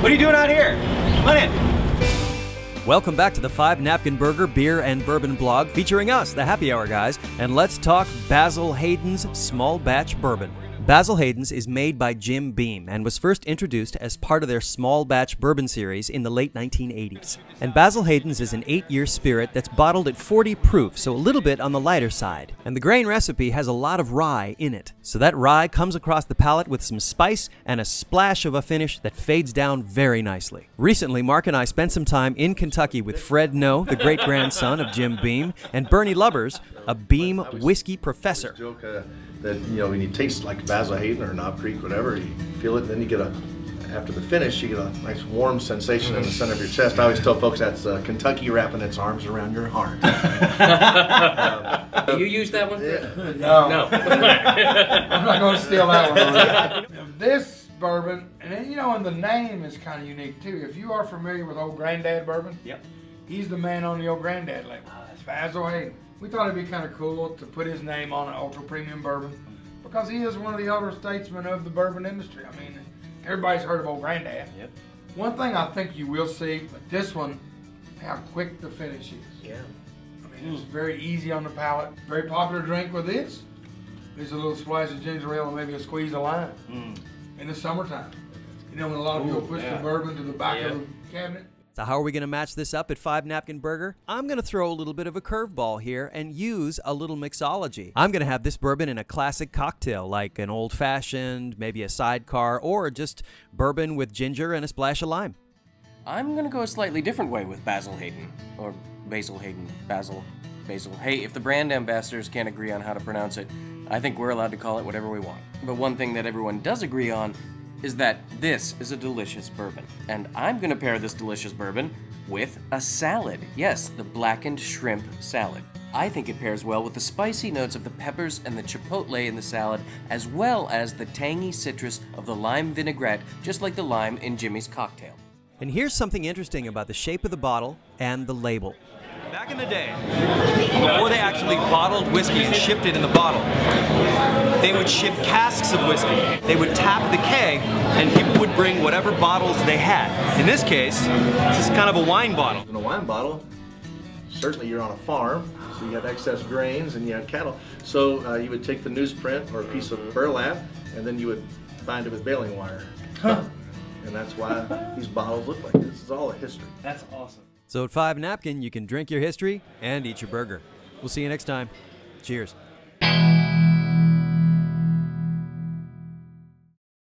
What are you doing out here? Come on in. Welcome back to the 5 Napkin Burger Beer and Bourbon blog featuring us, the Happy Hour guys, and let's talk Basil Hayden's Small Batch Bourbon. Basil Hayden's is made by Jim Beam and was first introduced as part of their Small Batch Bourbon series in the late 1980s. And Basil Hayden's is an 8-year spirit that's bottled at 40 proof, so a little bit on the lighter side. And the grain recipe has a lot of rye in it, so that rye comes across the palate with some spice and a splash of a finish that fades down very nicely. Recently, Mark and I spent some time in Kentucky with Fred No, the great-grandson of Jim Beam, and Bernie Lubbers, a Beam whiskey professor. That, you know, when you taste like Basil Hayden or Knob Creek, whatever, you feel it, and then you get after the finish, you get a nice warm sensation in the center of your chest. I always tell folks that's Kentucky wrapping its arms around your heart. You use that one? Yeah. No. I'm not going to steal that one. This bourbon, and then, you know, and the name is kind of unique too. If you are familiar with Old Granddad bourbon, Yep. he's the man on the Old Granddad label. Basil Hayden. We thought it'd be kind of cool to put his name on an Ultra Premium Bourbon because he is one of the elder statesmen of the bourbon industry. I mean, everybody's heard of Old Granddad. Yep. One thing I think you will see, but this one, how quick the finish is. Yeah. I mean, it's very easy on the palate. Very popular drink with this. There's a little splash of ginger ale and maybe a squeeze of lime in the summertime. You know, when a lot of people push the bourbon to the back of the cabinet. So how are we going to match this up at 5 Napkin Burger? I'm going to throw a little bit of a curveball here and use a little mixology. I'm going to have this bourbon in a classic cocktail, like an old-fashioned, maybe a sidecar, or just bourbon with ginger and a splash of lime. I'm gonna go a slightly different way with Basil Hayden. Or Basil Hayden. Basil. Hey, if the brand ambassadors can't agree on how to pronounce it, I think we're allowed to call it whatever we want. But one thing that everyone does agree on is that this is a delicious bourbon. And I'm gonna pair this delicious bourbon with a salad. Yes, the blackened shrimp salad. I think it pairs well with the spicy notes of the peppers and the chipotle in the salad, as well as the tangy citrus of the lime vinaigrette, just like the lime in Jimmy's cocktail. And here's something interesting about the shape of the bottle and the label. Back in the day, before they actually bottled whiskey and shipped it in the bottle, they would ship casks of whiskey. They would tap the keg, and people would bring whatever bottles they had. In this case, this is kind of a wine bottle. In a wine bottle, certainly you're on a farm, so you have excess grains and you have cattle. So you would take the newsprint or a piece of burlap, and then you would bind it with baling wire. And that's why these bottles look like this. It's all a history. That's awesome. So at 5 Napkin, you can drink your history and eat your burger. We'll see you next time. Cheers.